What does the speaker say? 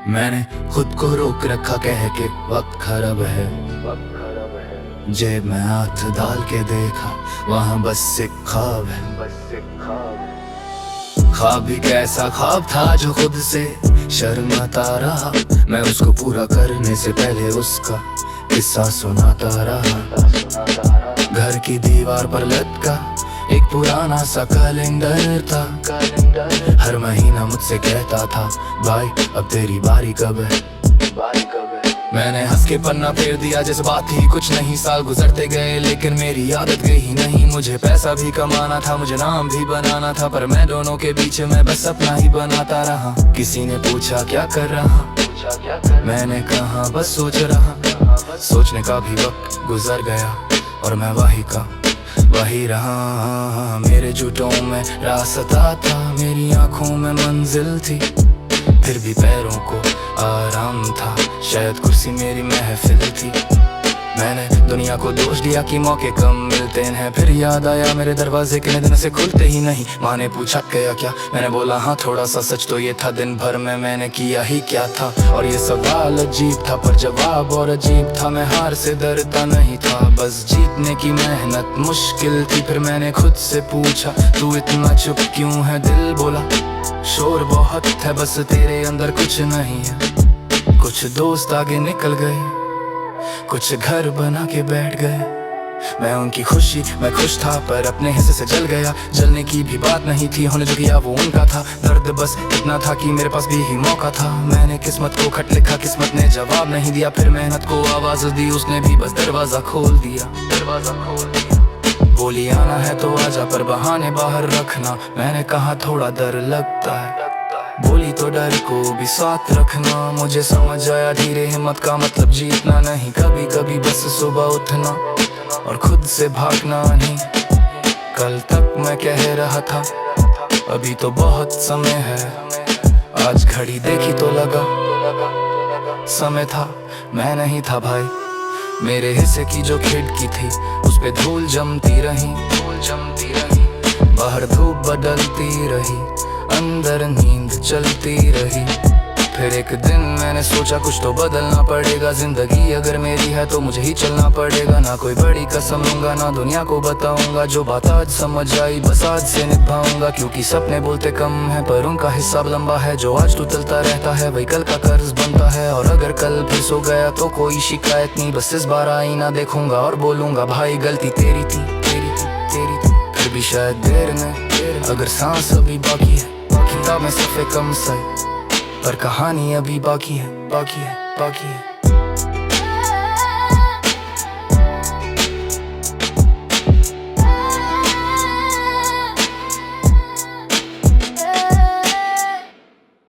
मैंने खुद को रोक रखा कह के वक्त खराब है। जेब में हाथ डाल के देखा, वहाँ बस एक ख्वाब है। ख्वाब भी कैसा ख्वाब था जो खुद से शर्माता रहा। मैं उसको पूरा करने से पहले उसका किस्सा सुनाता रहा। घर की दीवार पर लटका एक पुराना सा कैलेंडर था। हर महीना मुझसे कहता था, भाई अब तेरी बारी कब है। मैंने हंस के पन्ना फेर दिया जैसे बात ही कुछ नहीं। साल गुजरते गए लेकिन मेरी आदत गई नहीं। मुझे पैसा भी कमाना था, मुझे नाम भी बनाना था, पर मैं दोनों के बीच में बस अपना ही बनाता रहा। किसी ने पूछा क्या कर रहा, मैंने कहा बस सोच रहा। सोचने का भी वक्त गुजर गया और मैं वही रहा। मेरे जुटों में रास्ता था, मेरी आंखों में मंजिल थी, फिर भी पैरों को आराम था। शायद कुर्सी मेरी महफिल थी। मैंने दुनिया को दोष दिया कि मौके कम मिलते हैं। फिर याद आया मेरे दरवाजे कितने दिन से खुलते ही नहीं। माँ ने पूछा गया क्या, मैंने बोला हाँ थोड़ा सा। सच तो ये था दिन भर में मैंने किया ही क्या था। और ये सवाल अजीब था पर जवाब और अजीब था। मैं हार से डरता नहीं था, बस जीतने की मेहनत मुश्किल थी। फिर मैंने खुद से पूछा, तू इतना चुप क्यों है। दिल बोला, शोर बहुत है, बस तेरे अंदर कुछ नहीं है। कुछ दोस्त आगे निकल गए, कुछ घर बना के बैठ गए। मैं उनकी खुशी मैं खुश था, पर अपने हिस्से से जल गया। जलने की भी बात नहीं थी, होने जो किया वो उनका था। दर्द बस इतना था कि मेरे पास भी ही मौका था। मैंने किस्मत को खत लिखा, किस्मत ने जवाब नहीं दिया। फिर मेहनत को आवाज दी, उसने भी बस दरवाजा खोल दिया। बोली आना है तो आजा, पर बहाने बाहर रखना। मैंने कहा थोड़ा डर लगता है। बोली तो डर को भी साथ रखना। मुझे समझ आया धीरे, हिम्मत का मतलब जीतना नहीं। कभी कभी बस सुबह उठना और खुद से भागना नहीं। कल तक मैं कह रहा था अभी तो बहुत समय है। आज घड़ी देखी तो लगा समय था, मैं नहीं था भाई। मेरे हिस्से की जो खिड़की थी उस पे धूल जमती रही। बाहर धूप बदलती रही, अंदर नींद चलती रही। फिर एक दिन मैंने सोचा कुछ तो बदलना पड़ेगा। जिंदगी अगर मेरी है तो मुझे ही चलना पड़ेगा। ना कोई बड़ी कसम लूंगा, ना दुनिया को बताऊंगा। जो बात आज समझ आई बस आज से निभाऊंगा। क्योंकि सपने बोलते कम है पर उनका हिसाब लंबा है। जो आज टूटता रहता है वही कल का कर्ज बनता है। और अगर कल भी सो गया तो कोई शिकायत नहीं। बस इस बार आईना देखूंगा और बोलूंगा, भाई गलती तेरी थी। फिर भी शायद देर में, अगर सांस अभी बाकी है। किताबें सफ़े कम सही, पर कहानी अभी बाकी है।